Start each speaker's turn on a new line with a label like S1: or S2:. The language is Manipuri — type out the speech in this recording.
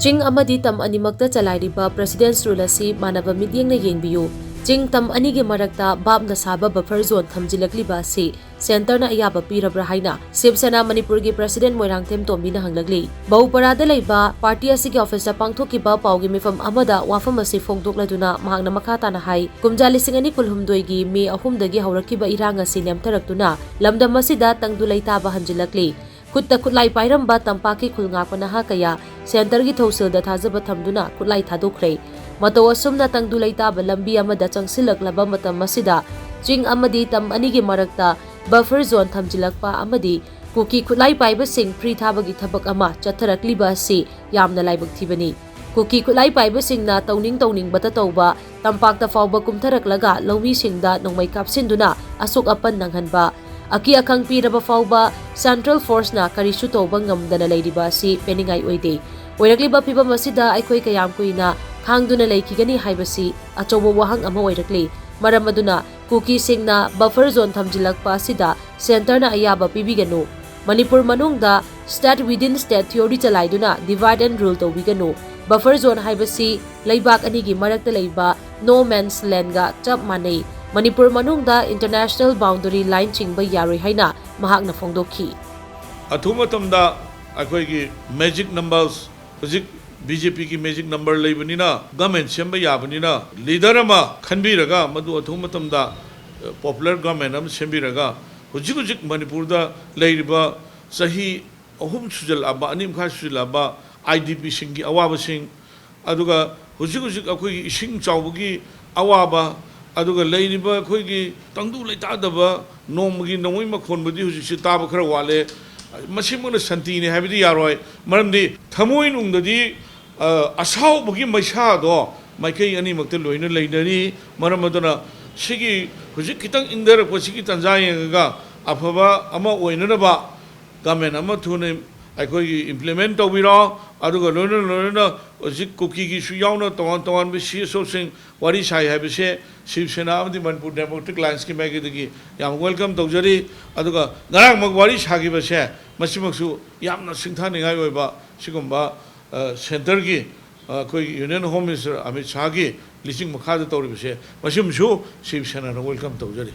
S1: Ching Amadi Tam Animak Challairiba President's Rule Asi Manaba Mityeng na Yengbiyu. Ching Tam ANIGI MARAKTA BHAP na SHABA buffer zone THAMJILLAKLIBA si Center na AYABA PIRABRA HAINA SENA Manipuri President MOIRANGTHEM Tombi na HANGLAKLI. Bauparada layba party asigi office na pangthokiba paugi mifam amada wafam asi phongdokladuna mahakna makata na hai kumja 2012 gi May 3 dagi hawrakiba irang asi lemtharaktuna lamdam asida tangdulay taba hanjilakli. Kutta kutlay pairamba tampaki khulngakpa naha kaya center gi thausilda thajaba thamduna kutlay thadokre mataw asumna tangdulay taba lambi amada changsilaklaba matam masida Ching Amadi Tam ANIGI MARAKTA buffer zone thamjilakpa amadi kuki kutlay paibasing free thabagi thabak ama chatharakliba si yamna laibak thibani kuki kutlay paibasing na tawning bata tawba tampakta fawba kumtharaklaga lawmi singda nongmay kapsinduna asuk apan nanghanba Aki akang piraba fawba Central Force na karisu tawba ngamdana layriba si peningay oide. Oirakliba piba masida aikoy kayam kuina khangduna laykigani haibasi achobo wahang ama oirakli. Maramaduna kuki sing na buffer zone thamjilakpa sida center na AYABA pibiganu. Manipur manungda state within state theory chalaiduna divide and rule tawbiganu. Buffer zone haibasi laybak anigi marakta layba no man's land ga chap manay. Manipur manungda international boundary line chingba yaroi haina mahakna phongdokhi.
S2: Athuma tamda akhoi magic numbers hojik BJP ki magic number leibani government semba yabani leader ama khanbiraga madu athuma tamda popular government am sembiraga hojik Manipur da leiriba sahi ahum sujal aba anim kha sujal aba IDP singi awaba sing aduga hojik akhoi ising chawbugi awaba aduga leiriba khoigi tangdu leitadaba nomgi nomoi makhon budi husi taba khara wale masimona santi ne habidi yaroi maramdi thamoi nungdadi asau bugi maisa do maikai ani makte loina leinari maramadona sigi husi kitang indar posigi tanjaya afaba ama oinaba gamen ama thune akhoi implement tawira aduga loina hojik kuki gi su yauna tongan be CSO sing wari sai habise SHIV SENA Amadi Manipur Democratic Alliance ki magidagi yam welcome tawjari aduga ngarang mag wari sagi base masimaksu yamna singthaningai oiba sigumba center gi koi Union Home Minister Amit Shah gi lising makha da tawri base masimsu SHIV SENA welcome tawjari